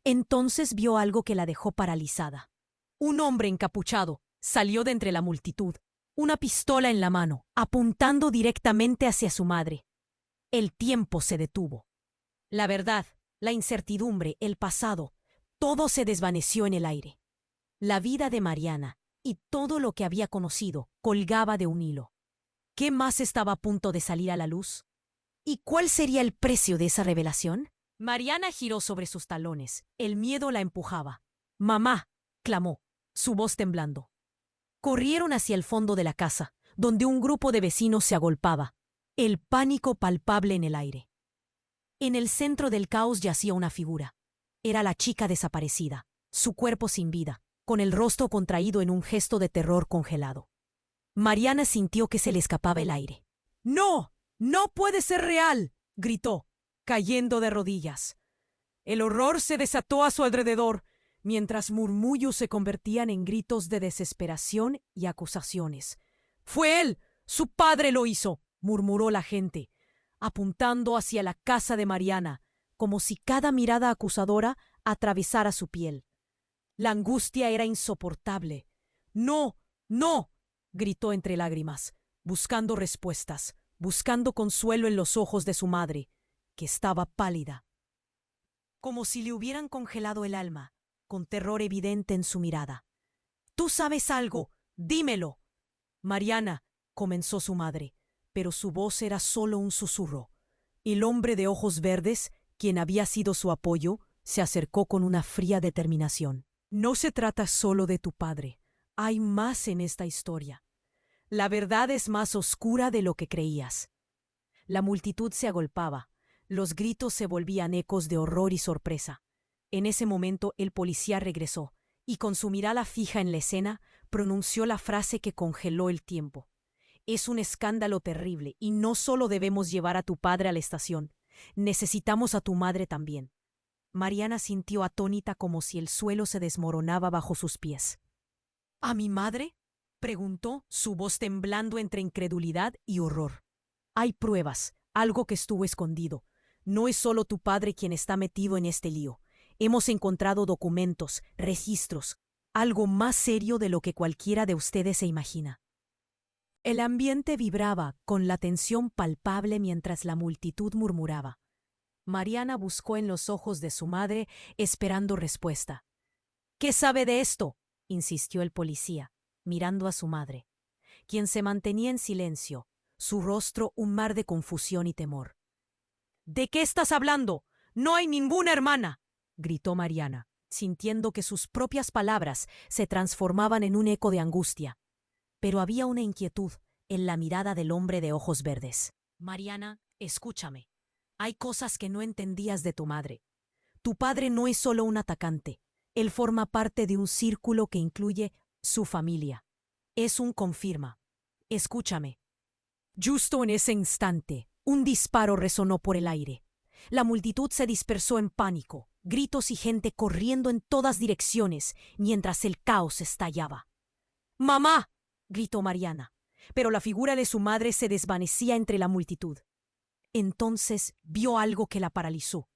Entonces vio algo que la dejó paralizada. Un hombre encapuchado salió de entre la multitud, una pistola en la mano, apuntando directamente hacia su madre. El tiempo se detuvo. La verdad, la incertidumbre, el pasado, todo se desvaneció en el aire. La vida de Mariana y todo lo que había conocido colgaba de un hilo. ¿Qué más estaba a punto de salir a la luz? ¿Y cuál sería el precio de esa revelación? Mariana giró sobre sus talones. El miedo la empujaba. «¡Mamá!», clamó, su voz temblando. Corrieron hacia el fondo de la casa, donde un grupo de vecinos se agolpaba, el pánico palpable en el aire. En el centro del caos yacía una figura. Era la chica desaparecida, su cuerpo sin vida, con el rostro contraído en un gesto de terror congelado. Mariana sintió que se le escapaba el aire. «¡No! ¡No puede ser real!», gritó, cayendo de rodillas. El horror se desató a su alrededor, mientras murmullos se convertían en gritos de desesperación y acusaciones. «¡Fue él! ¡Su padre lo hizo!», murmuró la gente, apuntando hacia la casa de Mariana, como si cada mirada acusadora atravesara su piel. La angustia era insoportable. «¡No! ¡No!», gritó entre lágrimas, buscando respuestas, buscando consuelo en los ojos de su madre, que estaba pálida, como si le hubieran congelado el alma, con terror evidente en su mirada. «¡Tú sabes algo! ¡Dímelo!». «Mariana», comenzó su madre, pero su voz era solo un susurro. El hombre de ojos verdes, quien había sido su apoyo, se acercó con una fría determinación. «No se trata solo de tu padre. Hay más en esta historia. La verdad es más oscura de lo que creías». La multitud se agolpaba. Los gritos se volvían ecos de horror y sorpresa. En ese momento el policía regresó y, con su mirada fija en la escena, pronunció la frase que congeló el tiempo. «Es un escándalo terrible y no solo debemos llevar a tu padre a la estación. Necesitamos a tu madre también». Mariana sintió atónita, como si el suelo se desmoronaba bajo sus pies. «¿A mi madre?», preguntó, su voz temblando entre incredulidad y horror. «Hay pruebas, algo que estuvo escondido. No es solo tu padre quien está metido en este lío. Hemos encontrado documentos, registros, algo más serio de lo que cualquiera de ustedes se imagina». El ambiente vibraba con la tensión palpable mientras la multitud murmuraba. Mariana buscó en los ojos de su madre, esperando respuesta. «¿Qué sabe de esto?», insistió el policía, mirando a su madre, quien se mantenía en silencio, su rostro un mar de confusión y temor. «¿De qué estás hablando? ¡No hay ninguna hermana!», gritó Mariana, sintiendo que sus propias palabras se transformaban en un eco de angustia. Pero había una inquietud en la mirada del hombre de ojos verdes. «Mariana, escúchame. Hay cosas que no entendías de tu madre. Tu padre no es solo un atacante. Él forma parte de un círculo que incluye su familia. Es un confirma. Escúchame». Justo en ese instante, un disparo resonó por el aire. La multitud se dispersó en pánico, gritos y gente corriendo en todas direcciones mientras el caos estallaba. «¡Mamá!», gritó Mariana, pero la figura de su madre se desvanecía entre la multitud. Entonces vio algo que la paralizó.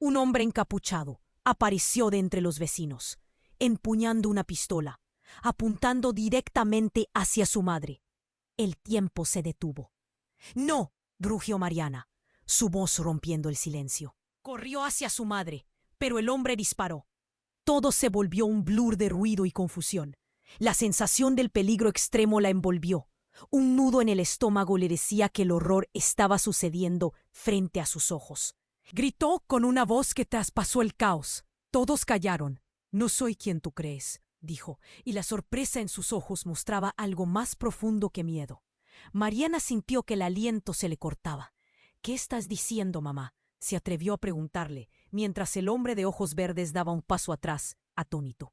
Un hombre encapuchado apareció de entre los vecinos, empuñando una pistola, apuntando directamente hacia su madre. El tiempo se detuvo. «¡No!», rugió Mariana, su voz rompiendo el silencio. Corrió hacia su madre, pero el hombre disparó. Todo se volvió un blur de ruido y confusión. La sensación del peligro extremo la envolvió. Un nudo en el estómago le decía que el horror estaba sucediendo frente a sus ojos. Gritó con una voz que traspasó el caos. Todos callaron. «No soy quien tú crees», dijo, y la sorpresa en sus ojos mostraba algo más profundo que miedo. Mariana sintió que el aliento se le cortaba. «¿Qué estás diciendo, mamá?», se atrevió a preguntarle, mientras el hombre de ojos verdes daba un paso atrás, atónito.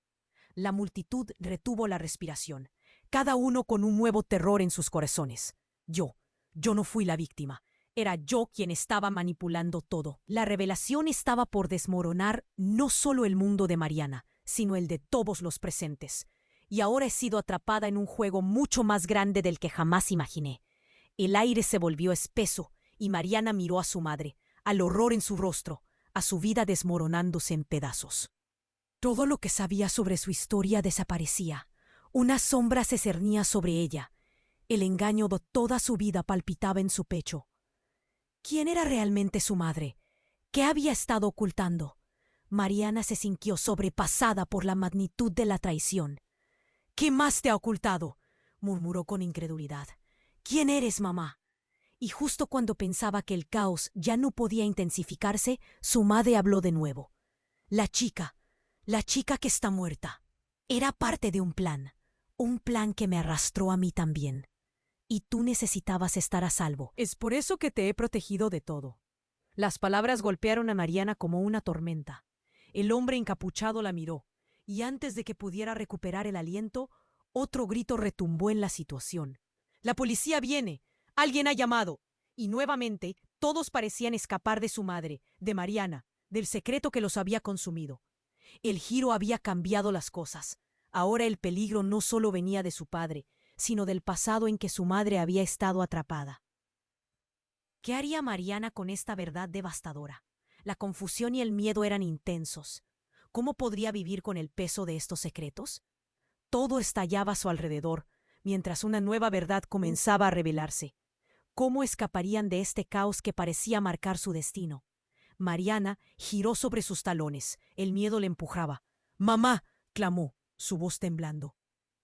La multitud retuvo la respiración, cada uno con un nuevo terror en sus corazones. Yo no fui la víctima. Era yo quien estaba manipulando todo. La revelación estaba por desmoronar no solo el mundo de Mariana, sino el de todos los presentes. Y ahora he sido atrapada en un juego mucho más grande del que jamás imaginé. El aire se volvió espeso y Mariana miró a su madre, al horror en su rostro, a su vida desmoronándose en pedazos. Todo lo que sabía sobre su historia desaparecía. Una sombra se cernía sobre ella. El engaño de toda su vida palpitaba en su pecho. ¿Quién era realmente su madre? ¿Qué había estado ocultando? Mariana se sintió sobrepasada por la magnitud de la traición. ¿Qué más te ha ocultado?, murmuró con incredulidad. ¿Quién eres, mamá? Y justo cuando pensaba que el caos ya no podía intensificarse, su madre habló de nuevo. La chica que está muerta, era parte de un plan que me arrastró a mí también. Y tú necesitabas estar a salvo. Es por eso que te he protegido de todo. Las palabras golpearon a Mariana como una tormenta. El hombre encapuchado la miró, y antes de que pudiera recuperar el aliento, otro grito retumbó en la situación. ¡La policía viene! ¡Alguien ha llamado! Y nuevamente todos parecían escapar de su madre, de Mariana, del secreto que los había consumido. El giro había cambiado las cosas. Ahora el peligro no solo venía de su padre, sino del pasado en que su madre había estado atrapada. ¿Qué haría Mariana con esta verdad devastadora? La confusión y el miedo eran intensos. ¿Cómo podría vivir con el peso de estos secretos? Todo estallaba a su alrededor, mientras una nueva verdad comenzaba a revelarse. ¿Cómo escaparían de este caos que parecía marcar su destino? Mariana giró sobre sus talones. El miedo le empujaba. «¡Mamá!», clamó, su voz temblando.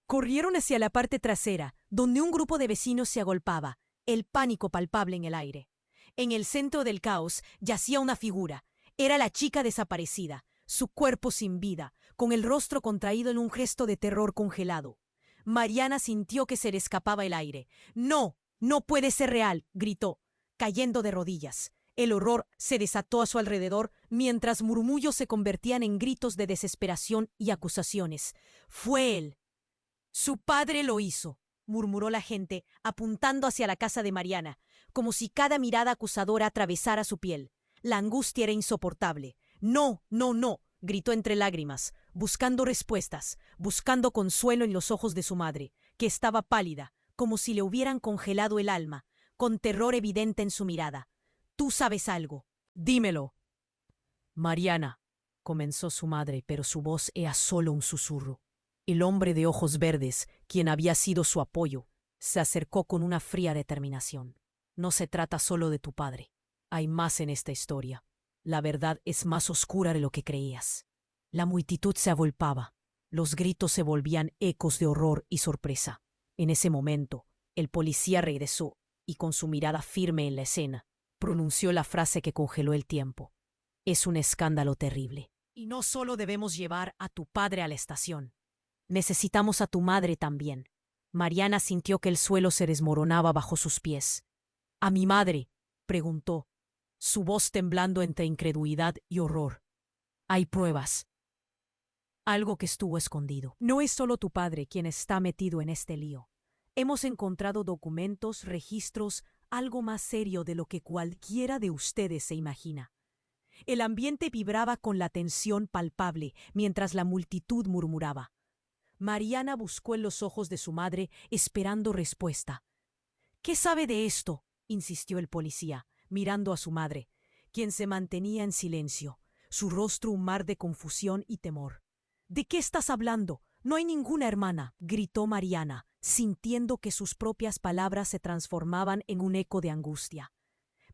Corrieron hacia la parte trasera, donde un grupo de vecinos se agolpaba, el pánico palpable en el aire. En el centro del caos yacía una figura. Era la chica desaparecida, su cuerpo sin vida, con el rostro contraído en un gesto de terror congelado. Mariana sintió que se le escapaba el aire. «¡No! ¡No puede ser real!», gritó, cayendo de rodillas. El horror se desató a su alrededor mientras murmullos se convertían en gritos de desesperación y acusaciones. «¡Fue él! Su padre lo hizo», murmuró la gente, apuntando hacia la casa de Mariana, como si cada mirada acusadora atravesara su piel. La angustia era insoportable. «¡No, no, no!», gritó entre lágrimas, buscando respuestas, buscando consuelo en los ojos de su madre, que estaba pálida, como si le hubieran congelado el alma, con terror evidente en su mirada. «Tú sabes algo. Dímelo». «Mariana», comenzó su madre, pero su voz era solo un susurro. El hombre de ojos verdes, quien había sido su apoyo, se acercó con una fría determinación. «No se trata solo de tu padre. Hay más en esta historia. La verdad es más oscura de lo que creías». La multitud se agolpaba. Los gritos se volvían ecos de horror y sorpresa. En ese momento, el policía regresó y, con su mirada firme en la escena, pronunció la frase que congeló el tiempo. «Es un escándalo terrible. Y no solo debemos llevar a tu padre a la estación. Necesitamos a tu madre también». Mariana sintió que el suelo se desmoronaba bajo sus pies. «¿A mi madre?», preguntó, su voz temblando entre incredulidad y horror. «Hay pruebas. Algo que estuvo escondido. No es solo tu padre quien está metido en este lío. Hemos encontrado documentos, registros, algo más serio de lo que cualquiera de ustedes se imagina». El ambiente vibraba con la tensión palpable mientras la multitud murmuraba. Mariana buscó en los ojos de su madre, esperando respuesta. «¿Qué sabe de esto?», insistió el policía, mirando a su madre, quien se mantenía en silencio, su rostro un mar de confusión y temor. «¿De qué estás hablando? No hay ninguna hermana», gritó Mariana, sintiendo que sus propias palabras se transformaban en un eco de angustia.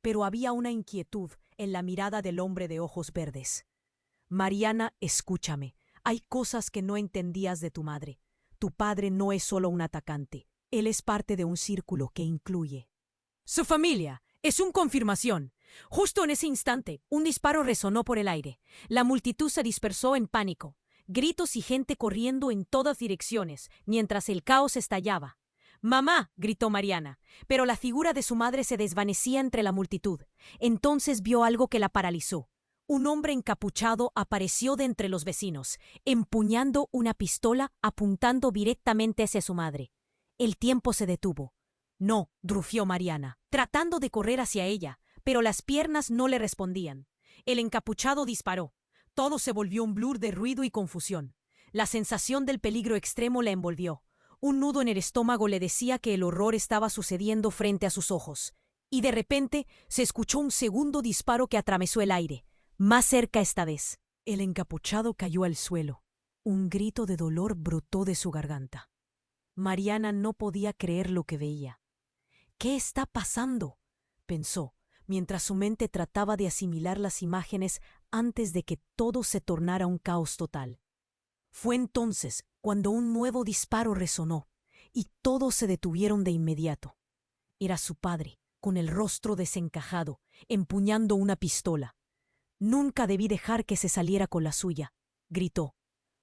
Pero había una inquietud en la mirada del hombre de ojos verdes. «Mariana, escúchame. Hay cosas que no entendías de tu madre. Tu padre no es solo un atacante. Él es parte de un círculo que incluye su familia. Es una confirmación». Justo en ese instante, un disparo resonó por el aire. La multitud se dispersó en pánico. Gritos y gente corriendo en todas direcciones, mientras el caos estallaba. «¡Mamá!», gritó Mariana, pero la figura de su madre se desvanecía entre la multitud. Entonces vio algo que la paralizó. Un hombre encapuchado apareció de entre los vecinos, empuñando una pistola apuntando directamente hacia su madre. El tiempo se detuvo. No, rufió Mariana, tratando de correr hacia ella, pero las piernas no le respondían. El encapuchado disparó. Todo se volvió un blur de ruido y confusión. La sensación del peligro extremo la envolvió. Un nudo en el estómago le decía que el horror estaba sucediendo frente a sus ojos. Y de repente se escuchó un segundo disparo que atravesó el aire, más cerca esta vez. El encapuchado cayó al suelo. Un grito de dolor brotó de su garganta. Mariana no podía creer lo que veía. ¿Qué está pasando?, pensó, mientras su mente trataba de asimilar las imágenes antes de que todo se tornara un caos total. Fue entonces cuando un nuevo disparo resonó, y todos se detuvieron de inmediato. Era su padre, con el rostro desencajado, empuñando una pistola. «Nunca debí dejar que se saliera con la suya», gritó.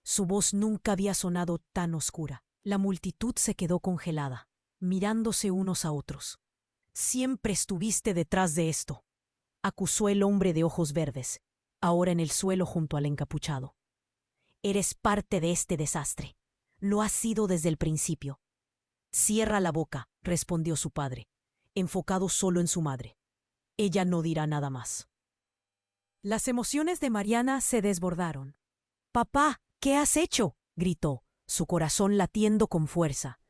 Su voz nunca había sonado tan oscura. La multitud se quedó congelada, mirándose unos a otros. «Siempre estuviste detrás de esto», acusó el hombre de ojos verdes, ahora en el suelo junto al encapuchado. «Eres parte de este desastre. Lo has sido desde el principio». «Cierra la boca», respondió su padre, enfocado solo en su madre. «Ella no dirá nada más». Las emociones de Mariana se desbordaron. «Papá, ¿qué has hecho?», gritó, su corazón latiendo con fuerza.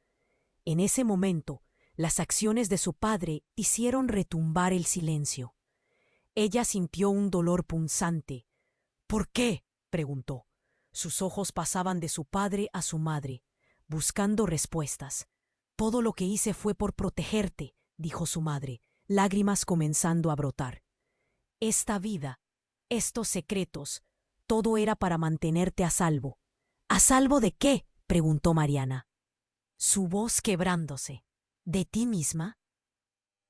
En ese momento, las acciones de su padre hicieron retumbar el silencio. Ella sintió un dolor punzante. «¿Por qué?», preguntó. Sus ojos pasaban de su padre a su madre, buscando respuestas. «Todo lo que hice fue por protegerte», dijo su madre, lágrimas comenzando a brotar. «Esta vida, estos secretos, todo era para mantenerte a salvo». «¿A salvo de qué?», preguntó Mariana, su voz quebrándose. «¿De ti misma?».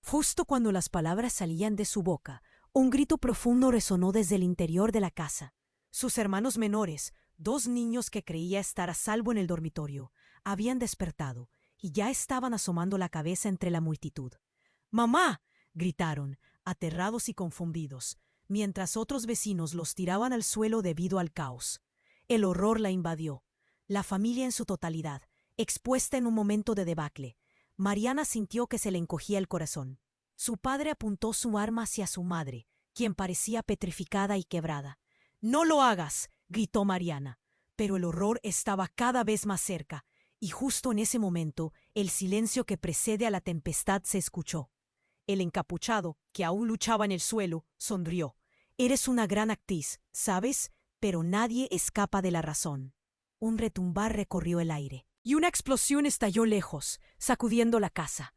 Justo cuando las palabras salían de su boca, un grito profundo resonó desde el interior de la casa. Sus hermanos menores, 2 niños que creía estar a salvo en el dormitorio, habían despertado y ya estaban asomando la cabeza entre la multitud. «¡Mamá!», gritaron, aterrados y confundidos, mientras otros vecinos los tiraban al suelo debido al caos. El horror la invadió. La familia en su totalidad, expuesta en un momento de debacle. Mariana sintió que se le encogía el corazón. Su padre apuntó su arma hacia su madre, quien parecía petrificada y quebrada. «¡No lo hagas!», gritó Mariana. Pero el horror estaba cada vez más cerca, y justo en ese momento, el silencio que precede a la tempestad se escuchó. El encapuchado, que aún luchaba en el suelo, sonrió. «Eres una gran actriz, ¿sabes? Pero nadie escapa de la razón». Un retumbar recorrió el aire, y una explosión estalló lejos, sacudiendo la casa.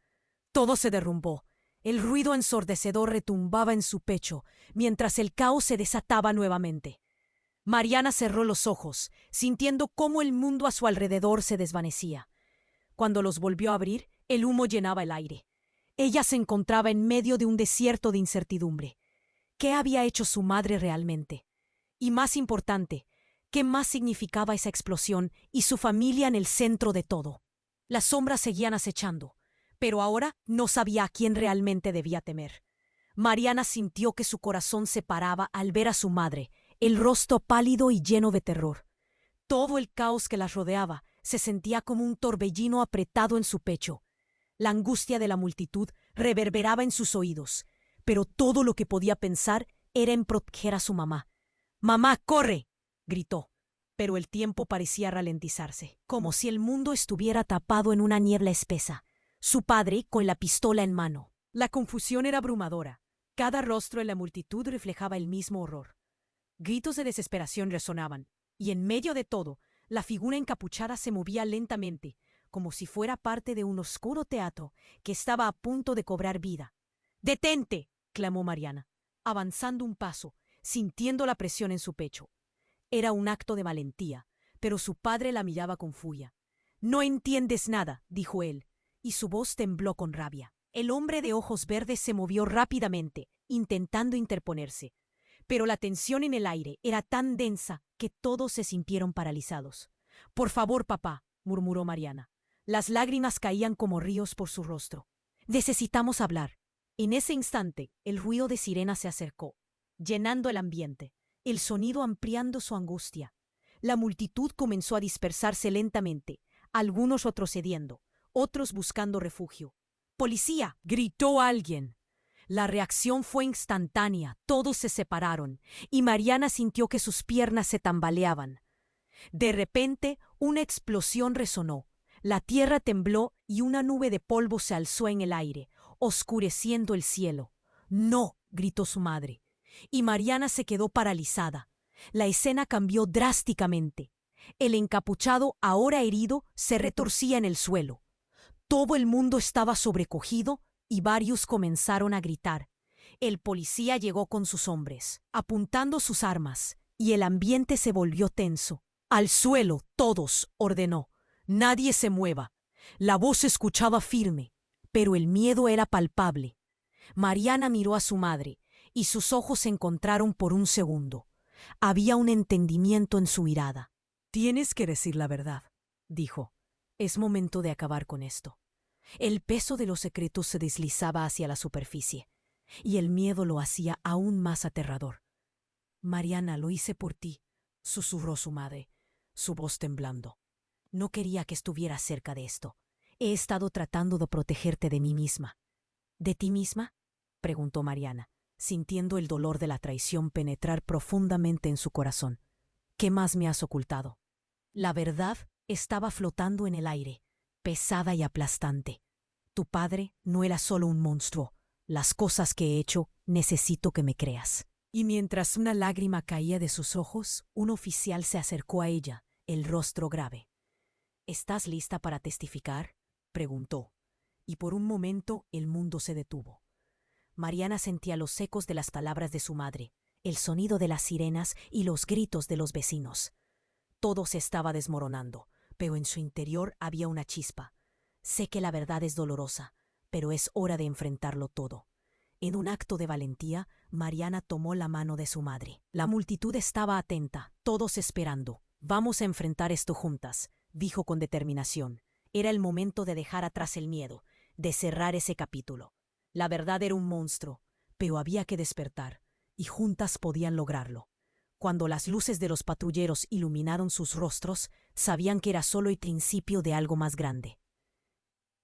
Todo se derrumbó. El ruido ensordecedor retumbaba en su pecho, mientras el caos se desataba nuevamente. Mariana cerró los ojos, sintiendo cómo el mundo a su alrededor se desvanecía. Cuando los volvió a abrir, el humo llenaba el aire. Ella se encontraba en medio de un desierto de incertidumbre. ¿Qué había hecho su madre realmente? Y más importante, ¿qué más significaba esa explosión y su familia en el centro de todo? Las sombras seguían acechando, pero ahora no sabía a quién realmente debía temer. Mariana sintió que su corazón se paraba al ver a su madre, el rostro pálido y lleno de terror. Todo el caos que las rodeaba se sentía como un torbellino apretado en su pecho. La angustia de la multitud reverberaba en sus oídos, pero todo lo que podía pensar era en proteger a su mamá. «¡Mamá, corre!», gritó, pero el tiempo parecía ralentizarse, como si el mundo estuviera tapado en una niebla espesa. Su padre con la pistola en mano. La confusión era abrumadora. Cada rostro en la multitud reflejaba el mismo horror. Gritos de desesperación resonaban, y en medio de todo, la figura encapuchada se movía lentamente, como si fuera parte de un oscuro teatro que estaba a punto de cobrar vida. «¡Detente!», clamó Mariana, avanzando un paso, sintiendo la presión en su pecho. Era un acto de valentía, pero su padre la miraba con furia. «No entiendes nada», dijo él, y su voz tembló con rabia. El hombre de ojos verdes se movió rápidamente, intentando interponerse, pero la tensión en el aire era tan densa que todos se sintieron paralizados. «Por favor, papá», murmuró Mariana. Las lágrimas caían como ríos por su rostro. «Necesitamos hablar». En ese instante, el ruido de sirena se acercó, llenando el ambiente, el sonido ampliando su angustia. La multitud comenzó a dispersarse lentamente, algunos retrocediendo, otros buscando refugio. ¡Policía!, gritó alguien. La reacción fue instantánea, todos se separaron, y Mariana sintió que sus piernas se tambaleaban. De repente, una explosión resonó. La tierra tembló y una nube de polvo se alzó en el aire, oscureciendo el cielo. «¡No!», gritó su madre. Y Mariana se quedó paralizada. La escena cambió drásticamente. El encapuchado, ahora herido, se retorcía en el suelo. Todo el mundo estaba sobrecogido y varios comenzaron a gritar. El policía llegó con sus hombres, apuntando sus armas, y el ambiente se volvió tenso. «Al suelo, todos», ordenó. «Nadie se mueva». La voz se escuchaba firme, pero el miedo era palpable. Mariana miró a su madre, y sus ojos se encontraron por un segundo. Había un entendimiento en su mirada. «Tienes que decir la verdad», dijo. «Es momento de acabar con esto». El peso de los secretos se deslizaba hacia la superficie, y el miedo lo hacía aún más aterrador. «Mariana, lo hice por ti», susurró su madre, su voz temblando. «No quería que estuvieras cerca de esto. He estado tratando de protegerte de mí misma». «¿De ti misma?», preguntó Mariana, sintiendo el dolor de la traición penetrar profundamente en su corazón. «¿Qué más me has ocultado?». La verdad estaba flotando en el aire, pesada y aplastante. «Tu padre no era solo un monstruo. Las cosas que he hecho, necesito que me creas». Y mientras una lágrima caía de sus ojos, un oficial se acercó a ella, el rostro grave. «¿Estás lista para testificar?», preguntó, y por un momento el mundo se detuvo. Mariana sentía los ecos de las palabras de su madre, el sonido de las sirenas y los gritos de los vecinos. Todo se estaba desmoronando, pero en su interior había una chispa. «Sé que la verdad es dolorosa, pero es hora de enfrentarlo todo». En un acto de valentía, Mariana tomó la mano de su madre. La multitud estaba atenta, todos esperando. «Vamos a enfrentar esto juntas», dijo con determinación. Era el momento de dejar atrás el miedo, de cerrar ese capítulo. La verdad era un monstruo, pero había que despertar, y juntas podían lograrlo. Cuando las luces de los patrulleros iluminaron sus rostros, sabían que era solo el principio de algo más grande.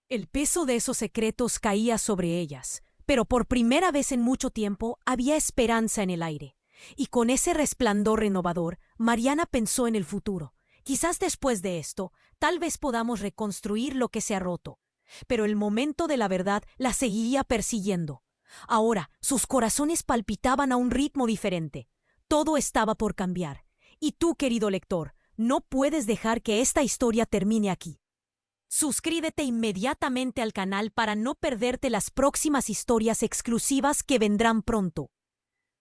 El peso de esos secretos caía sobre ellas, pero por primera vez en mucho tiempo había esperanza en el aire. Y con ese resplandor renovador, Mariana pensó en el futuro. Quizás después de esto, tal vez podamos reconstruir lo que se ha roto. Pero el momento de la verdad la seguía persiguiendo. Ahora, sus corazones palpitaban a un ritmo diferente. Todo estaba por cambiar. Y tú, querido lector, no puedes dejar que esta historia termine aquí. Suscríbete inmediatamente al canal para no perderte las próximas historias exclusivas que vendrán pronto.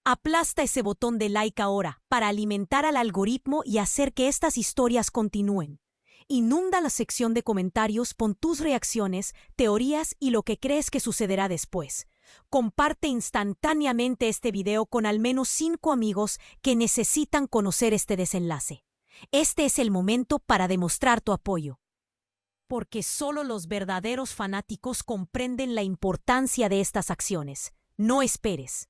Aplasta ese botón de like ahora para alimentar al algoritmo y hacer que estas historias continúen. Inunda la sección de comentarios con tus reacciones, teorías y lo que crees que sucederá después. Comparte instantáneamente este video con al menos 5 amigos que necesitan conocer este desenlace. Este es el momento para demostrar tu apoyo. Porque solo los verdaderos fanáticos comprenden la importancia de estas acciones. No esperes.